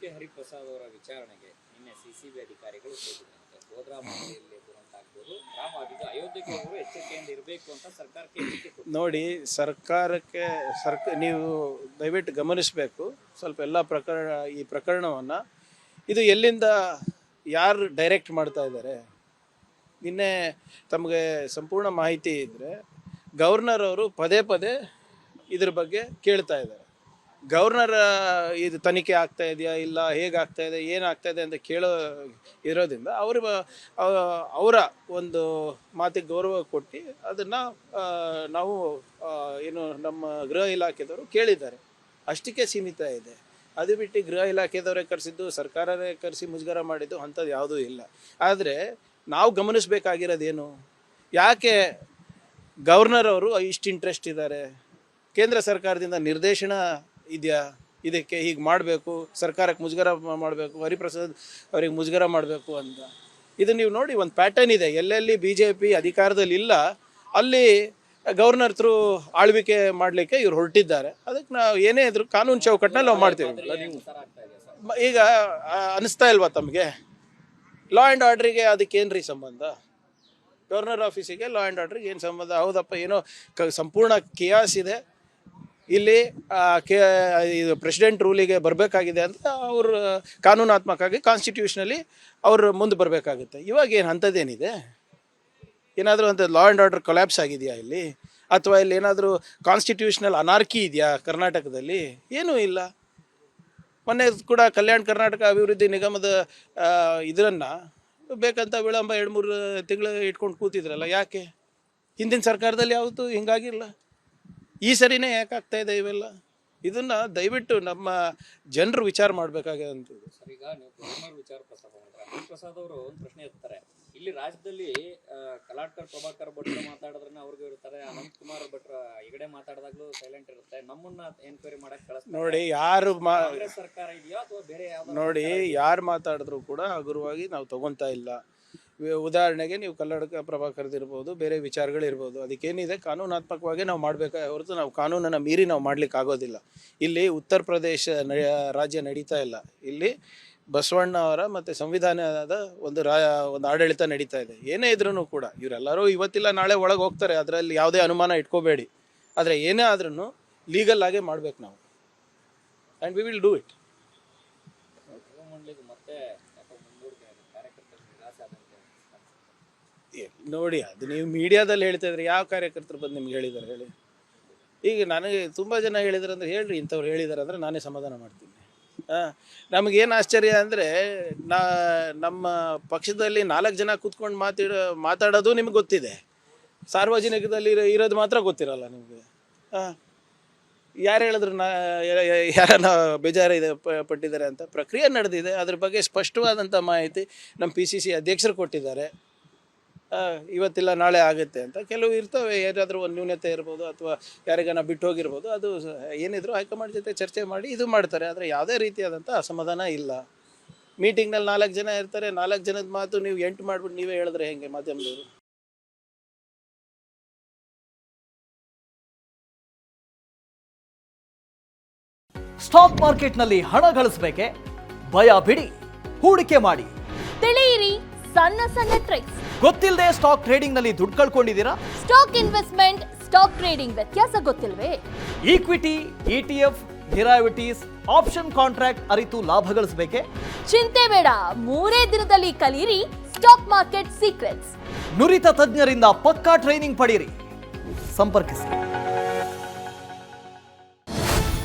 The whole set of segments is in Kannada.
ಕೆ ಹರಿಪ್ರಸಾದ್ ಅವರ ವಿಚಾರಣೆಗೆ ನಿನ್ನೆ ಸಿಸಿಬಿ ಅಧಿಕಾರಿಗಳು ಹೋಗಿದ್ದಂತೆ. ಗೋದ್ರಾ ಮಾದರಿಯಲ್ಲಿ ದುರಂತ ಆಗ್ಬೋದು, ರಾಮ ಅಯೋಧ್ಯೆಗೆ ಹೋಗುವ ಎಚ್ಚರಿಕೆಯಿಂದ ಇರಬೇಕು ಅಂತ ಸರ್ಕಾರಕ್ಕೆ ಎಚ್ಚರಿಕೆ ಕೊಟ್ಟಿದೆ. ನೋಡಿ, ಸರ್ಕಾರಕ್ಕೆ ನೀವು ದಯವಿಟ್ಟು ಗಮನಿಸಬೇಕು ಸ್ವಲ್ಪ ಎಲ್ಲ ಈ ಪ್ರಕರಣವನ್ನು. ಇದು ಎಲ್ಲಿಂದ ಯಾರು ಡೈರೆಕ್ಟ್ ಮಾಡ್ತಾ ಇದ್ದಾರೆ, ನಿನ್ನೆ ತಮಗೆ ಸಂಪೂರ್ಣ ಮಾಹಿತಿ ಇದ್ದರೆ ಗವರ್ನರ್ ಅವರು ಪದೇ ಪದೇ ಇದ್ರ ಬಗ್ಗೆ ಕೇಳ್ತಾ ಇದ್ದಾರೆ. ಗವರ್ನರ್ ಇದು ತನಿಖೆ ಆಗ್ತಾ ಇದೆಯಾ ಇಲ್ಲ, ಹೇಗಾಗ್ತಾ ಇದೆ, ಏನಾಗ್ತಾ ಇದೆ ಅಂತ ಇರೋದ್ರಿಂದ ಅವರ ಒಂದು ಮಾತಿಗೆ ಗೌರವ ಕೊಟ್ಟು ಅದನ್ನು ನಾವು ಏನು ನಮ್ಮ ಗೃಹ ಇಲಾಖೆದವರು ಕೇಳಿದ್ದಾರೆ, ಅಷ್ಟಕ್ಕೆ ಸೀಮಿತ ಇದೆ. ಅದು ಬಿಟ್ಟು ಗೃಹ ಇಲಾಖೆದವರೇ ಕರೆಸಿದ್ದು, ಸರ್ಕಾರವೇ ಕರೆಸಿ ಮುಜುಗರ ಮಾಡಿದ್ದು ಅಂಥದ್ದು ಯಾವುದೂ ಇಲ್ಲ. ಆದರೆ ನಾವು ಗಮನಿಸಬೇಕಾಗಿರೋದೇನು, ಯಾಕೆ ಗವರ್ನರ್ ಅವರು ಇಷ್ಟು ಇಂಟ್ರೆಸ್ಟ್ ಇದ್ದಾರೆ, ಕೇಂದ್ರ ಸರ್ಕಾರದಿಂದ ನಿರ್ದೇಶನ ಇದೆಯಾ ಇದಕ್ಕೆ ಹೀಗೆ ಮಾಡಬೇಕು, ಸರ್ಕಾರಕ್ಕೆ ಮುಜುಗರ ಮಾಡಬೇಕು, ಹರಿಪ್ರಸಾದ್ ಅವ್ರಿಗೆ ಮುಜುಗರ ಮಾಡಬೇಕು ಅಂತ. ಇದು ನೀವು ನೋಡಿ, ಒಂದು ಪ್ಯಾಟರ್ನ್ ಇದೆ. ಎಲ್ಲೆಲ್ಲಿ BJP ಅಧಿಕಾರದಲ್ಲಿ ಇಲ್ಲ ಅಲ್ಲಿ ಗವರ್ನರ್ ಥ್ರೂ ಆಳ್ವಿಕೆ ಮಾಡಲಿಕ್ಕೆ ಇವ್ರು ಹೊರಟಿದ್ದಾರೆ. ಅದಕ್ಕೆ ನಾವು ಏನೇ ಇದ್ರು ಕಾನೂನು ಚೌಕಟ್ಟಿನಲ್ಲಿ ನಾವು ಮಾಡ್ತೀವಿ. ಈಗ ಅನಿಸ್ತಾ ಇಲ್ವಾ ತಮಗೆ, ಲಾ ಆ್ಯಂಡ್ ಆರ್ಡ್ರಿಗೆ ಅದಕ್ಕೇನ್ರಿ ಸಂಬಂಧ? ಗವರ್ನರ್ ಆಫೀಸಿಗೆ ಲಾ ಆ್ಯಂಡ್ ಆರ್ಡ್ರಿಗೆ ಏನು ಸಂಬಂಧ? ಹೌದಪ್ಪ, ಏನೋ ಸಂಪೂರ್ಣ ಕೇಯಾಸ್ ಇದೆ ಇಲ್ಲಿ, ಇದು ಪ್ರೆಸಿಡೆಂಟ್ ರೂಲಿಗೆ ಬರಬೇಕಾಗಿದೆ ಅಂತ ಅವರು ಕಾನೂನಾತ್ಮಕವಾಗಿ ಕಾನ್ಸ್ಟಿಟ್ಯೂಷನಲ್ಲಿ ಅವರು ಮುಂದೆ ಬರಬೇಕಾಗುತ್ತೆ. ಇವಾಗ ಏನು ಅಂಥದ್ದೇನಿದೆ? ಏನಾದರೂ ಅಂತ ಲಾ ಆ್ಯಂಡ್ ಆರ್ಡರ್ ಕೊಲ್ಯಾಪ್ಸ್ ಆಗಿದೆಯಾ ಇಲ್ಲಿ, ಅಥವಾ ಇಲ್ಲಿ ಏನಾದರೂ ಕಾನ್ಸ್ಟಿಟ್ಯೂಷನಲ್ ಅನಾರ್ಕಿ ಇದೆಯಾ ಕರ್ನಾಟಕದಲ್ಲಿ? ಏನೂ ಇಲ್ಲ. ಮೊನ್ನೆ ಕೂಡ ಕಲ್ಯಾಣ ಕರ್ನಾಟಕ ಅಭಿವೃದ್ಧಿ ನಿಗಮದ ಇದನ್ನು ಬೇಕಂತ ವಿಳಂಬ 2-3 ತಿಂಗಳು ಇಟ್ಕೊಂಡು ಕೂತಿದ್ರಲ್ಲ, ಯಾಕೆ? ಹಿಂದಿನ ಸರ್ಕಾರದಲ್ಲಿ ಯಾವತ್ತೂ ಹಿಂಗಾಗಿಲ್ಲ, ಈ ಸರಿನೇ ಯಾಕೆ ಆಗ್ತಾ ಇದೆ ಇವೆಲ್ಲ? ಇದನ್ನು ದಯವಿಟ್ಟು ನಮ್ಮ ಜನರು ವಿಚಾರ ಮಾಡಬೇಕಾಗಿರುವಂಥದ್ದು. ಸರ್, ಈಗ ನೀವು ಗವರ್ನರ್ ವಿಚಾರ ಪ್ರಸ್ತಾಪ ಮಾಡಿದ್ರೆ ಹರಿಪ್ರಸಾದ್ ಅವರು ಒಂದು ಪ್ರಶ್ನೆ ಎತ್ತಾರೆ. ಇಲ್ಲಿ ರಾಜ್ಯದಲ್ಲಿ ಕಲಾಟ್ಕರ್ ಪ್ರಭಾಕರ್ ಭಟ್ರು ಮಾತಾಡಿದ್ರೆ ಅವ್ರಿಗೂ ಇರ್ತಾರೆ, ಅನಂತ್ ಕುಮಾರ್ ಭಟ್ರ ಈಗಡೆ ಮಾತಾಡಿದಾಗ್ಲೂ ಸೈಲೆಂಟ್ ಇರುತ್ತೆ. ನಮ್ಮನ್ನ ಎನ್ಕ್ವೈರಿ ಮಾಡಕ್ ಕಳಿಸ್ತಾರೆ. ನೋಡಿ, ಯಾರು ಕಾಂಗ್ರೆಸ್ ಸರ್ಕಾರ ಇದೆಯೋ ಅಥವಾ ಬೇರೆ ಯಾವ್ದು? ನೋಡಿ, ಯಾರು ಮಾತಾಡಿದ್ರು ಕೂಡ ಹಗುರವಾಗಿ ನಾವು ತಗೊತಾ ಇಲ್ಲ. ಉದಾಹರಣೆಗೆ ನೀವು ಕಲ್ಲಡ್ಕ ಪ್ರಭಾಕರ್ದಿರ್ಬೋದು, ಬೇರೆ ವಿಚಾರಗಳಿರ್ಬೋದು, ಅದಕ್ಕೇನಿದೆ ಕಾನೂನಾತ್ಮಕವಾಗಿ ನಾವು ಮಾಡಬೇಕಾ ಹೊರತು ನಾವು ಕಾನೂನನ್ನು ಮೀರಿ ನಾವು ಮಾಡ್ಲಿಕ್ಕೆ ಆಗೋದಿಲ್ಲ. ಇಲ್ಲಿ ಉತ್ತರ ಪ್ರದೇಶ ರಾಜ್ಯ ನಡೀತಾ ಇಲ್ಲ, ಇಲ್ಲಿ ಬಸವಣ್ಣ ಅವರ ಮತ್ತು ಸಂವಿಧಾನದ ಒಂದು ಆಡಳಿತ ನಡೀತಾ ಇದೆ. ಏನೇ ಇದ್ರೂ ಕೂಡ ಇವರೆಲ್ಲರೂ ಇವತ್ತಿಲ್ಲ ನಾಳೆ ಒಳಗೆ ಹೋಗ್ತಾರೆ, ಅದರಲ್ಲಿ ಯಾವುದೇ ಅನುಮಾನ ಇಟ್ಕೋಬೇಡಿ. ಆದರೆ ಏನೇ ಆದ್ರೂ ಲೀಗಲ್ ಆಗೇ ಮಾಡ್ಬೇಕು ನಾವು, and we will do it. ನೋಡಿ, ಅದು ನೀವು ಮೀಡಿಯಾದಲ್ಲಿ ಹೇಳ್ತಾ ಇದ್ರೆ ಯಾವ ಕಾರ್ಯಕರ್ತರು ಬಂದು ನಿಮ್ಗೆ ಹೇಳಿದ್ದಾರೆ ಹೇಳಿ? ಈಗ ನನಗೆ ತುಂಬ ಜನ ಹೇಳಿದ್ದಾರೆ ಅಂದರೆ ಹೇಳ್ರಿ, ಇಂಥವ್ರು ಹೇಳಿದ್ದಾರೆ ಅಂದರೆ ನಾನೇ ಸಮಾಧಾನ ಮಾಡ್ತೀನಿ. ನಮಗೇನು ಆಶ್ಚರ್ಯ ಅಂದರೆ, ನಮ್ಮ ಪಕ್ಷದಲ್ಲಿ 4 ಜನ ಕೂತ್ಕೊಂಡು ಮಾತಾಡೋದು ನಿಮ್ಗೆ ಗೊತ್ತಿದೆ, ಸಾರ್ವಜನಿಕದಲ್ಲಿ ಇರೋದು ಮಾತ್ರ ಗೊತ್ತಿರಲ್ಲ ನಿಮಗೆ. ಯಾರು ಹೇಳಿದ್ರು ಯಾರನ್ನ ಬೇಜಾರಿದೆ ಪಟ್ಟಿದ್ದಾರೆ ಅಂತ? ಪ್ರಕ್ರಿಯೆ ನಡೆದಿದೆ, ಅದ್ರ ಬಗ್ಗೆ ಸ್ಪಷ್ಟವಾದಂಥ ಮಾಹಿತಿ ನಮ್ಮ PCC ಅಧ್ಯಕ್ಷರು ಕೊಟ್ಟಿದ್ದಾರೆ. ಇವತ್ತಿಲ್ಲ ನಾಳೆ ಆಗುತ್ತೆ ಅಂತ. ಕೆಲವು ಇರ್ತವೆ, ಏನಾದರೂ ಒಂದು ನ್ಯೂನತೆ ಇರ್ಬೋದು ಅಥವಾ ಯಾರಿಗಾನ ಬಿಟ್ಟು ಹೋಗಿರ್ಬೋದು, ಅದು ಏನಿದ್ರು ಹೈಕಮಾಂಡ್ ಜೊತೆ ಚರ್ಚೆ ಮಾಡಿ ಇದು ಮಾಡ್ತಾರೆ. ಆದರೆ ಯಾವುದೇ ರೀತಿಯಾದಂಥ ಅಸಮಾಧಾನ ಇಲ್ಲ. ಮೀಟಿಂಗ್ನಲ್ಲಿ 4 ಜನ ಇರ್ತಾರೆ, 4 ಜನದ ಮಾತು ನೀವು 8 ಮಾಡಿಬಿಟ್ಟು ನೀವೇ ಹೇಳಿದ್ರೆ ಹೆಂಗೆ ಮಾಧ್ಯಮದವರು? ಸ್ಟಾಕ್ ಮಾರ್ಕೆಟ್ನಲ್ಲಿ ಹಣ ಗಳಿಸಬೇಕೆ? ಭಯ ಬಿಡಿ, ಹೂಡಿಕೆ ಮಾಡಿ. ತಿಳಿಯಿರಿ ಸಣ್ಣ ಸಣ್ಣ ಟ್ರಿಕ್ಸ್. ಗೊತ್ತಿಲ್ಲದೆ ಸ್ಟಾಕ್ ಟ್ರೇಡಿಂಗ್ ನಲ್ಲಿ ದುಡ್ಡು ಕಳ್ಕೊಂಡಿದ್ದೀರಾ? ಸ್ಟಾಕ್ ಇನ್ವೆಸ್ಟ್ಮೆಂಟ್, ಸ್ಟಾಕ್ ಟ್ರೇಡಿಂಗ್ ವ್ಯತ್ಯಾಸ ಗೊತ್ತಿಲ್ವೇ? Equity, ETF, derivatives, option contract ಅರಿತು ಲಾಭ ಗಳಿಸಬೇಕೆ? ಚಿಂತೆ ಬೇಡ, 3 ದಿನದಲ್ಲಿ ಕಲಿಯಿರಿ ಸ್ಟಾಕ್ ಮಾರ್ಕೆಟ್ ಸೀಕ್ರೆಟ್ಸ್. ನುರಿತ ತಜ್ಞರಿಂದ ಪಕ್ಕಾ ಟ್ರೈನಿಂಗ್ ಪಡೆಯಿರಿ. ಸಂಪರ್ಕಿಸಿ.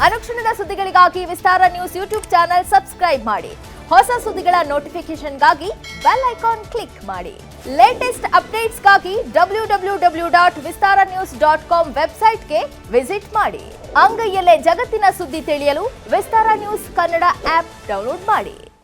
ಅನುಕ್ಷಣದ ಸುದ್ದಿಗಳಿಗಾಗಿ ವಿಸ್ತಾರ ನ್ಯೂಸ್ ಯೂಟ್ಯೂಬ್ ಚಾನೆಲ್ ಸಬ್ಸ್ಕ್ರೈಬ್ ಮಾಡಿ. ಹೊಸ ಸುದ್ದಿಗಳ ನೋಟಿಫಿಕೇಶನ್ಗಾಗಿ ಬೆಲ್ ಐಕಾನ್ ಕ್ಲಿಕ್ ಮಾಡಿ. ಲೇಟೆಸ್ಟ್ ಅಪ್ಡೇಟ್ಸ್ಗಾಗಿ www.vistaranews.com ವೆಬ್ಸೈಟ್ಗೆ ವಿಸಿಟ್ ಮಾಡಿ. ಅಂಗೈಯಲ್ಲೇ ಜಗತ್ತಿನ ಸುದ್ದಿ ತಿಳಿಯಲು ವಿಸ್ತಾರ ನ್ಯೂಸ್ ಕನ್ನಡ ಆಪ್ ಡೌನ್ಲೋಡ್ ಮಾಡಿ.